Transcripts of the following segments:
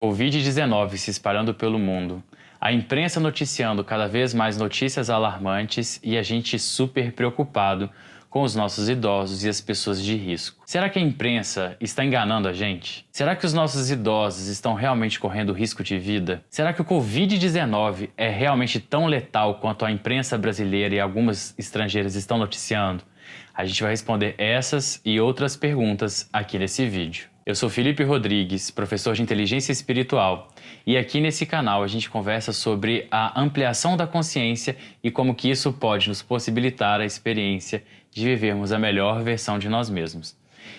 Covid-19 se espalhando pelo mundo, a imprensa noticiando cada vez mais notícias alarmantes e a gente super preocupado com os nossos idosos e as pessoas de risco. Será que a imprensa está enganando a gente? Será que os nossos idosos estão realmente correndo risco de vida? Será que o Covid-19 é realmente tão letal quanto a imprensa brasileira e algumas estrangeiras estão noticiando? A gente vai responder essas e outras perguntas aqui nesse vídeo. Eu sou Felipe Rodrigues, professor de inteligência espiritual, e aqui nesse canal a gente conversa sobre a ampliação da consciência e como que isso pode nos possibilitar a experiência de vivermos a melhor versão de nós mesmos.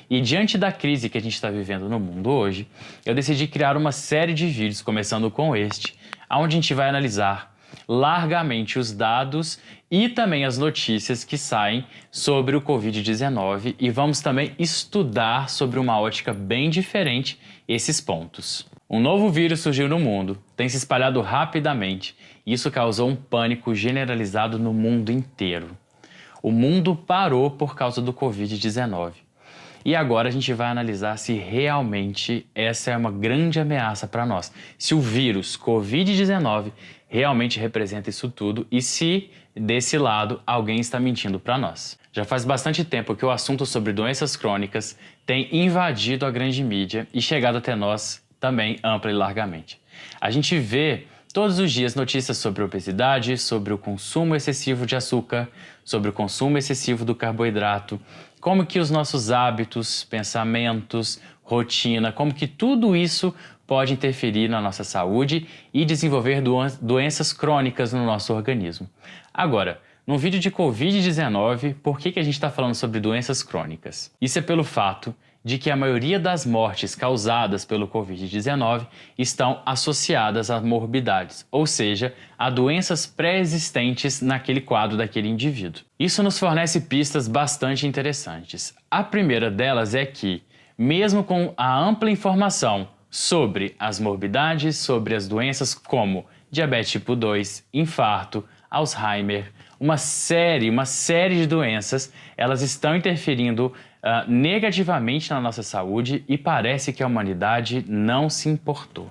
E diante da crise que a gente está vivendo no mundo hoje, eu decidi criar uma série de vídeos, começando com este, onde a gente vai analisar largamente os dados e também as notícias que saem sobre o Covid-19 e vamos também estudar sobre uma ótica bem diferente esses pontos. Um novo vírus surgiu no mundo, tem se espalhado rapidamente e isso causou um pânico generalizado no mundo inteiro. O mundo parou por causa do Covid-19. E agora a gente vai analisar se realmente essa é uma grande ameaça para nós. Se o vírus Covid-19 realmente representa isso tudo e se, desse lado, alguém está mentindo para nós. Já faz bastante tempo que o assunto sobre doenças crônicas tem invadido a grande mídia e chegado até nós também ampla e largamente. A gente vê todos os dias notícias sobre obesidade, sobre o consumo excessivo de açúcar, sobre o consumo excessivo do carboidrato, como que os nossos hábitos, pensamentos, rotina, como que tudo isso pode interferir na nossa saúde e desenvolver doenças crônicas no nosso organismo. Agora, no vídeo de Covid-19, por que a gente está falando sobre doenças crônicas? Isso é pelo fato de que a maioria das mortes causadas pelo Covid-19 estão associadas a morbidades, ou seja, a doenças pré-existentes naquele quadro daquele indivíduo. Isso nos fornece pistas bastante interessantes. A primeira delas é que, mesmo com a ampla informação sobre as morbidades, sobre as doenças como diabetes tipo 2, infarto, Alzheimer, uma série de doenças, elas estão interferindo negativamente na nossa saúde e parece que a humanidade não se importou.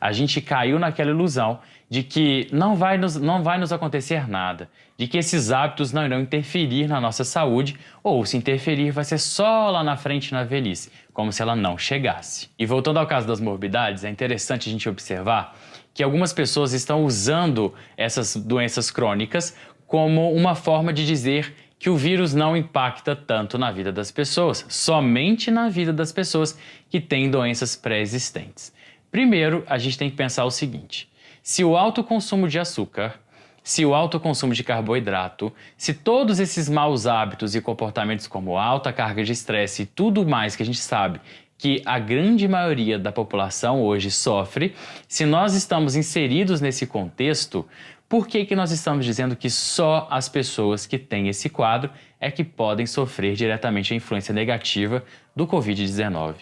A gente caiu naquela ilusão de que não vai nos acontecer nada, de que esses hábitos não irão interferir na nossa saúde ou se interferir vai ser só lá na frente na velhice, como se ela não chegasse. E voltando ao caso das morbidades, é interessante a gente observar que algumas pessoas estão usando essas doenças crônicas como uma forma de dizer que o vírus não impacta tanto na vida das pessoas, somente na vida das pessoas que têm doenças pré-existentes. Primeiro, a gente tem que pensar o seguinte: se o alto consumo de açúcar, se o alto consumo de carboidrato, se todos esses maus hábitos e comportamentos como alta carga de estresse e tudo mais que a gente sabe que a grande maioria da população hoje sofre, se nós estamos inseridos nesse contexto, por que nós estamos dizendo que só as pessoas que têm esse quadro é que podem sofrer diretamente a influência negativa do Covid-19?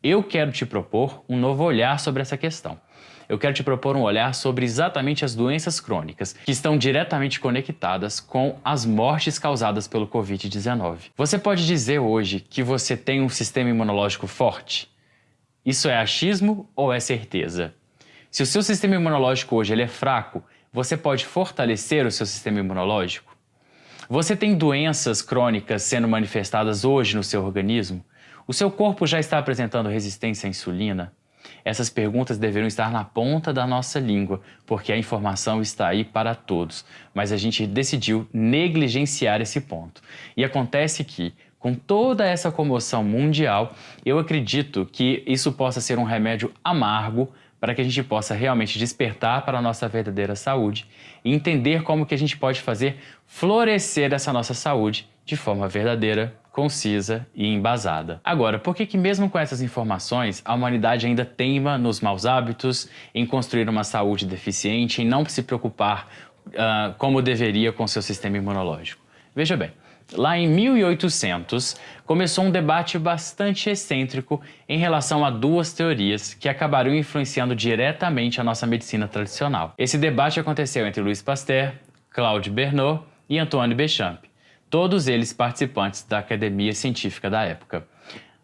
Eu quero te propor um novo olhar sobre essa questão. Eu quero te propor um olhar sobre exatamente as doenças crônicas que estão diretamente conectadas com as mortes causadas pelo Covid-19. Você pode dizer hoje que você tem um sistema imunológico forte? Isso é achismo ou é certeza? Se o seu sistema imunológico hoje ele é fraco, você pode fortalecer o seu sistema imunológico? Você tem doenças crônicas sendo manifestadas hoje no seu organismo? O seu corpo já está apresentando resistência à insulina? Essas perguntas deverão estar na ponta da nossa língua, porque a informação está aí para todos, mas a gente decidiu negligenciar esse ponto. E acontece que, com toda essa comoção mundial, eu acredito que isso possa ser um remédio amargo para que a gente possa realmente despertar para a nossa verdadeira saúde e entender como que a gente pode fazer florescer essa nossa saúde de forma verdadeira, concisa e embasada. Agora, por que mesmo com essas informações, a humanidade ainda teima nos maus hábitos, em construir uma saúde deficiente, em não se preocupar como deveria com seu sistema imunológico? Veja bem, lá em 1800, começou um debate bastante excêntrico em relação a duas teorias que acabaram influenciando diretamente a nossa medicina tradicional. Esse debate aconteceu entre Louis Pasteur, Claude Bernard e Antoine Béchamp, todos eles participantes da academia científica da época.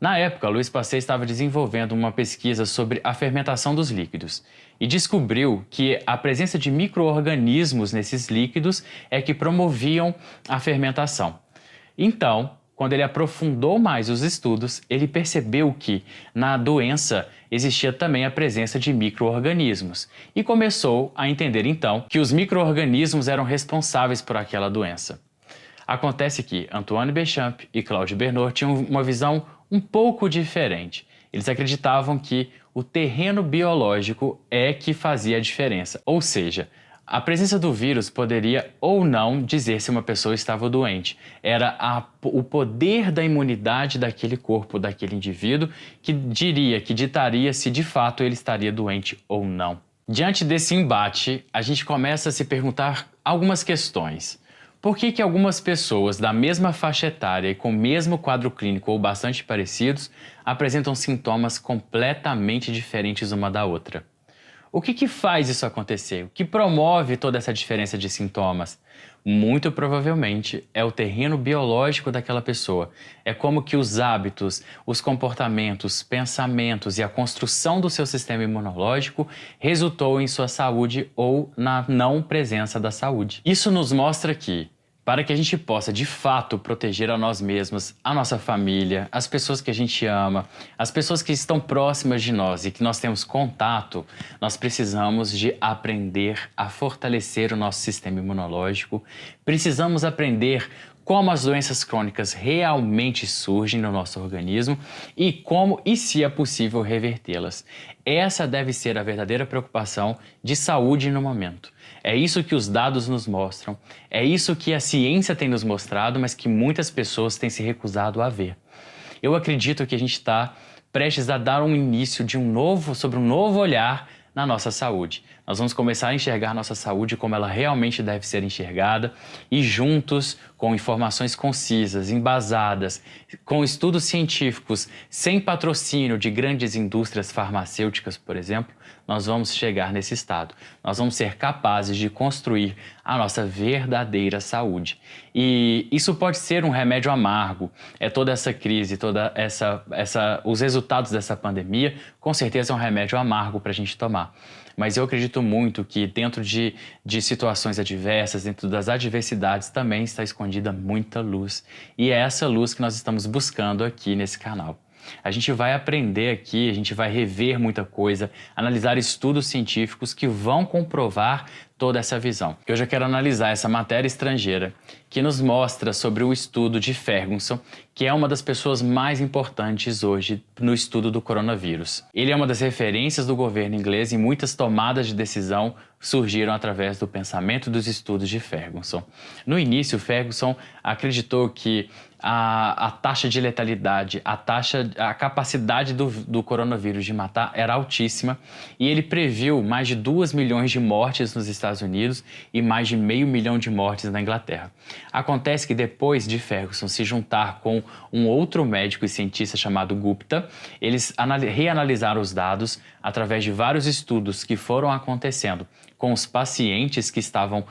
Na época, Louis Pasteur estava desenvolvendo uma pesquisa sobre a fermentação dos líquidos e descobriu que a presença de micro-organismos nesses líquidos é que promoviam a fermentação. Então, quando ele aprofundou mais os estudos, ele percebeu que na doença existia também a presença de micro-organismos e começou a entender então que os micro-organismos eram responsáveis por aquela doença. Acontece que Antoine Béchamp e Claude Bernard tinham uma visão um pouco diferente. Eles acreditavam que o terreno biológico é que fazia a diferença, ou seja, a presença do vírus poderia ou não dizer se uma pessoa estava doente. Era o poder da imunidade daquele corpo, daquele indivíduo, que ditaria se de fato ele estaria doente ou não. Diante desse embate, a gente começa a se perguntar algumas questões. Por que algumas pessoas da mesma faixa etária e com o mesmo quadro clínico ou bastante parecidos apresentam sintomas completamente diferentes uma da outra? O que faz isso acontecer? O que promove toda essa diferença de sintomas? Muito provavelmente é o terreno biológico daquela pessoa. É como que os hábitos, os comportamentos, pensamentos e a construção do seu sistema imunológico resultou em sua saúde ou na não presença da saúde. Isso nos mostra que, para que a gente possa, de fato, proteger a nós mesmos, a nossa família, as pessoas que a gente ama, as pessoas que estão próximas de nós e que nós temos contato, nós precisamos de aprender a fortalecer o nosso sistema imunológico, precisamos aprender como as doenças crônicas realmente surgem no nosso organismo e como e se é possível revertê-las. Essa deve ser a verdadeira preocupação de saúde no momento. É isso que os dados nos mostram, é isso que a ciência tem nos mostrado, mas que muitas pessoas têm se recusado a ver. Eu acredito que a gente está prestes a dar um início de um novo olhar na nossa saúde. Nós vamos começar a enxergar nossa saúde como ela realmente deve ser enxergada e juntos, com informações concisas, embasadas, com estudos científicos, sem patrocínio de grandes indústrias farmacêuticas, por exemplo, nós vamos chegar nesse estado. Nós vamos ser capazes de construir a nossa verdadeira saúde. E isso pode ser um remédio amargo. É toda essa crise, os resultados dessa pandemia, com certeza é um remédio amargo para a gente tomar. Mas eu acredito muito que dentro de situações adversas, dentro das adversidades, também está escondida muita luz. E é essa luz que nós estamos buscando aqui nesse canal. A gente vai aprender aqui, a gente vai rever muita coisa, analisar estudos científicos que vão comprovar toda essa visão. Eu já quero analisar essa matéria estrangeira que nos mostra sobre o estudo de Ferguson, que é uma das pessoas mais importantes hoje no estudo do coronavírus. Ele é uma das referências do governo inglês e muitas tomadas de decisão surgiram através do pensamento dos estudos de Ferguson. No início, Ferguson acreditou que a taxa de letalidade, a capacidade do coronavírus de matar era altíssima e ele previu mais de 2 milhões de mortes nos Estados Unidos e mais de 500 mil de mortes na Inglaterra. Acontece que depois de Ferguson se juntar com um outro médico e cientista chamado Gupta, eles reanalisaram os dados através de vários estudos que foram acontecendo com os pacientes que estavam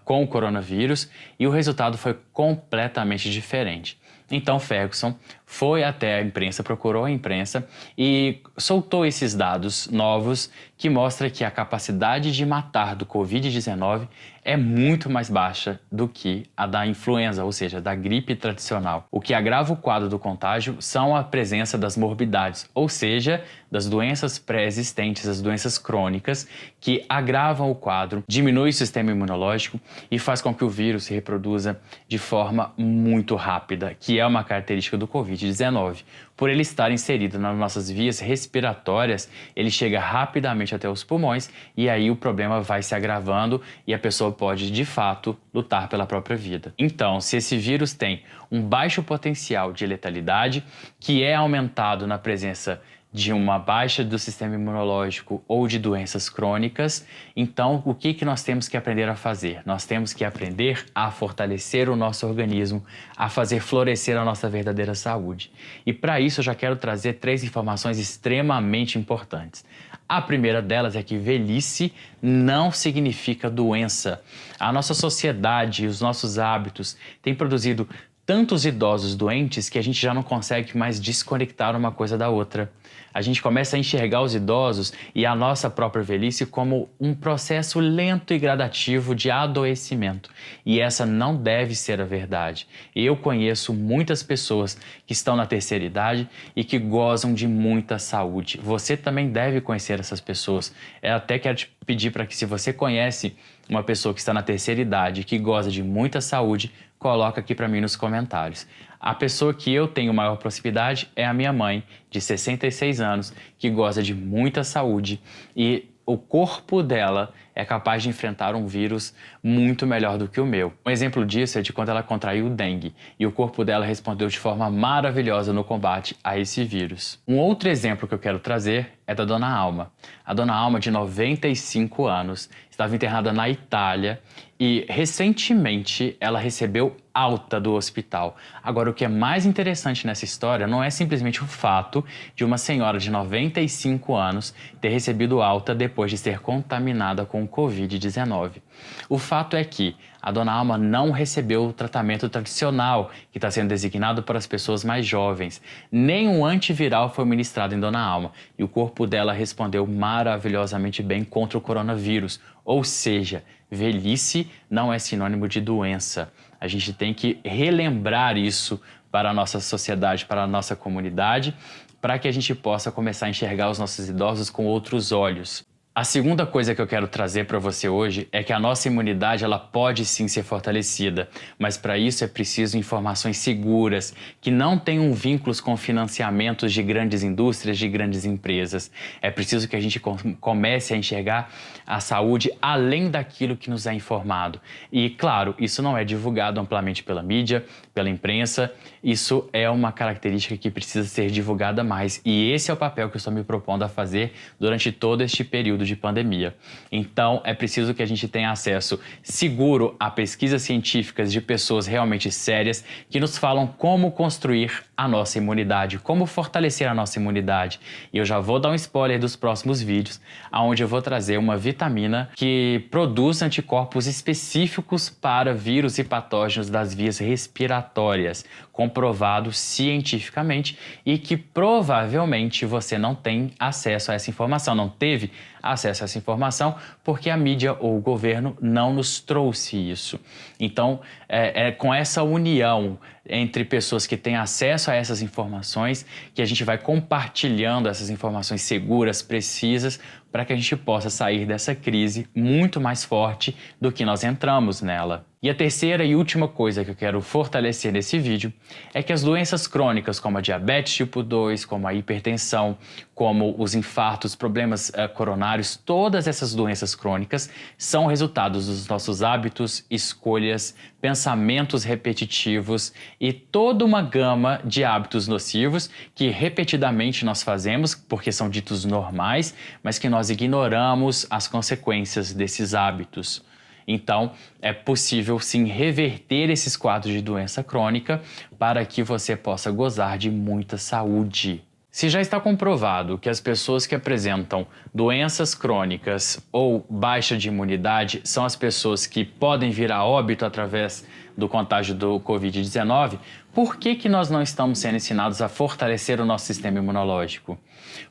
com o coronavírus e o resultado foi completamente diferente. Então Ferguson foi até a imprensa, procurou a imprensa e soltou esses dados novos que mostram que a capacidade de matar do Covid-19 é muito mais baixa do que a da influenza, ou seja, da gripe tradicional. O que agrava o quadro do contágio são a presença das morbidades, ou seja, das doenças pré-existentes, as doenças crônicas, que agravam o quadro, diminui o sistema imunológico e faz com que o vírus se reproduza de forma muito rápida, que é uma característica do Covid-19. Por ele estar inserido nas nossas vias respiratórias, ele chega rapidamente até os pulmões e aí o problema vai se agravando e a pessoa pode, de fato, lutar pela própria vida. Então, se esse vírus tem um baixo potencial de letalidade, que é aumentado na presença de uma baixa do sistema imunológico ou de doenças crônicas, então o que nós temos que aprender a fazer? Nós temos que aprender a fortalecer o nosso organismo, a fazer florescer a nossa verdadeira saúde. E para isso eu já quero trazer 3 informações extremamente importantes. A primeira delas é que velhice não significa doença. A nossa sociedade e os nossos hábitos têm produzido tantos idosos doentes que a gente já não consegue mais desconectar uma coisa da outra. A gente começa a enxergar os idosos e a nossa própria velhice como um processo lento e gradativo de adoecimento. E essa não deve ser a verdade. Eu conheço muitas pessoas que estão na terceira idade e que gozam de muita saúde. Você também deve conhecer essas pessoas. Eu até quero te pedir para que, se você conhece uma pessoa que está na terceira idade e que goza de muita saúde, coloca aqui para mim nos comentários. A pessoa que eu tenho maior proximidade é a minha mãe, de 66 anos, que goza de muita saúde e o corpo dela é capaz de enfrentar um vírus muito melhor do que o meu. Um exemplo disso é de quando ela contraiu o dengue e o corpo dela respondeu de forma maravilhosa no combate a esse vírus. Um outro exemplo que eu quero trazer é da Dona Alma. A Dona Alma, de 95 anos, estava internada na Itália e recentemente ela recebeu alta do hospital. Agora, o que é mais interessante nessa história não é simplesmente o fato de uma senhora de 95 anos ter recebido alta depois de ser contaminada com o Covid-19. O fato é que a Dona Alma não recebeu o tratamento tradicional que está sendo designado para as pessoas mais jovens. Nem um antiviral foi ministrado em Dona Alma e o corpo dela respondeu maravilhosamente bem contra o coronavírus. Ou seja, velhice não é sinônimo de doença. A gente tem que relembrar isso para a nossa sociedade, para a nossa comunidade, para que a gente possa começar a enxergar os nossos idosos com outros olhos. A segunda coisa que eu quero trazer para você hoje é que a nossa imunidade ela pode sim ser fortalecida, mas para isso é preciso informações seguras, que não tenham vínculos com financiamentos de grandes indústrias, de grandes empresas. É preciso que a gente comece a enxergar a saúde além daquilo que nos é informado. E, claro, isso não é divulgado amplamente pela mídia, pela imprensa, isso é uma característica que precisa ser divulgada mais. E esse é o papel que eu estou me propondo a fazer durante todo este período de pandemia. Então, é preciso que a gente tenha acesso seguro a pesquisas científicas de pessoas realmente sérias que nos falam como construir a nossa imunidade, como fortalecer a nossa imunidade. E eu já vou dar um spoiler dos próximos vídeos, onde eu vou trazer uma vitamina que produz anticorpos específicos para vírus e patógenos das vias respiratórias, comprovado cientificamente, e que provavelmente você não tem acesso a essa informação, não teve acesso a essa informação porque a mídia ou o governo não nos trouxe isso. Então, é com essa união entre pessoas que têm acesso a essas informações que a gente vai compartilhando essas informações seguras, precisas, para que a gente possa sair dessa crise muito mais forte do que nós entramos nela. E a terceira e última coisa que eu quero fortalecer nesse vídeo é que as doenças crônicas, como a diabetes tipo 2, como a hipertensão, como os infartos, problemas coronários, todas essas doenças crônicas são resultados dos nossos hábitos, escolhas, pensamentos repetitivos e toda uma gama de hábitos nocivos que repetidamente nós fazemos porque são ditos normais, mas que nós ignoramos as consequências desses hábitos. Então, é possível sim reverter esses quadros de doença crônica para que você possa gozar de muita saúde. Se já está comprovado que as pessoas que apresentam doenças crônicas ou baixa de imunidade são as pessoas que podem vir a óbito através do contágio do Covid-19, por que nós não estamos sendo ensinados a fortalecer o nosso sistema imunológico?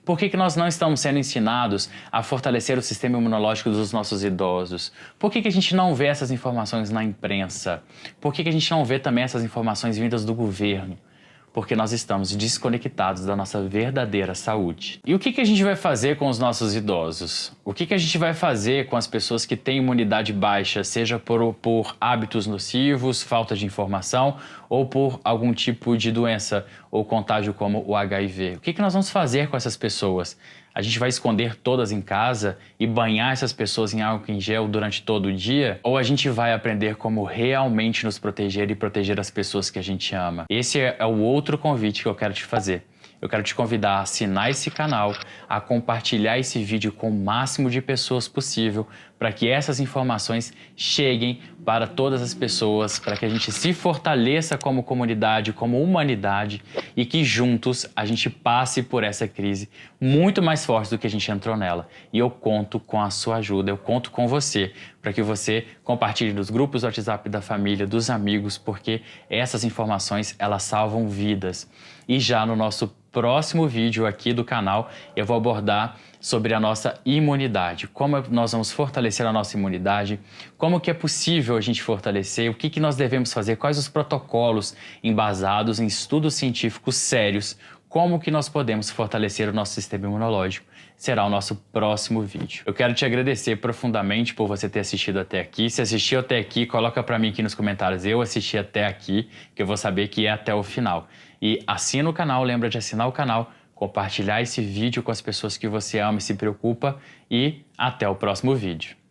Por que nós não estamos sendo ensinados a fortalecer o sistema imunológico dos nossos idosos? Por que a gente não vê essas informações na imprensa? Por que a gente não vê também essas informações vindas do governo? Porque nós estamos desconectados da nossa verdadeira saúde. E o que a gente vai fazer com os nossos idosos? O que a gente vai fazer com as pessoas que têm imunidade baixa, seja por hábitos nocivos, falta de informação ou por algum tipo de doença ou contágio como o HIV? O que nós vamos fazer com essas pessoas? A gente vai esconder todas em casa e banhar essas pessoas em álcool em gel durante todo o dia? Ou a gente vai aprender como realmente nos proteger e proteger as pessoas que a gente ama? Esse é o outro convite que eu quero te fazer. Eu quero te convidar a assinar esse canal, a compartilhar esse vídeo com o máximo de pessoas possível, para que essas informações cheguem para todas as pessoas, para que a gente se fortaleça como comunidade, como humanidade e que juntos a gente passe por essa crise muito mais forte do que a gente entrou nela. E eu conto com a sua ajuda, eu conto com você, para que você compartilhe nos grupos do WhatsApp da família, dos amigos, porque essas informações, elas salvam vidas. E já no nosso próximo vídeo aqui do canal, eu vou abordar sobre a nossa imunidade, como nós vamos fortalecer a nossa imunidade, como que é possível a gente fortalecer, o que nós devemos fazer, quais os protocolos embasados em estudos científicos sérios, como que nós podemos fortalecer o nosso sistema imunológico. Será o nosso próximo vídeo. Eu quero te agradecer profundamente por você ter assistido até aqui. Se assistiu até aqui, coloca para mim aqui nos comentários, eu assisti até aqui, que eu vou saber que é até o final. E assina o canal, lembra de assinar o canal, compartilhar esse vídeo com as pessoas que você ama e se preocupa e até o próximo vídeo.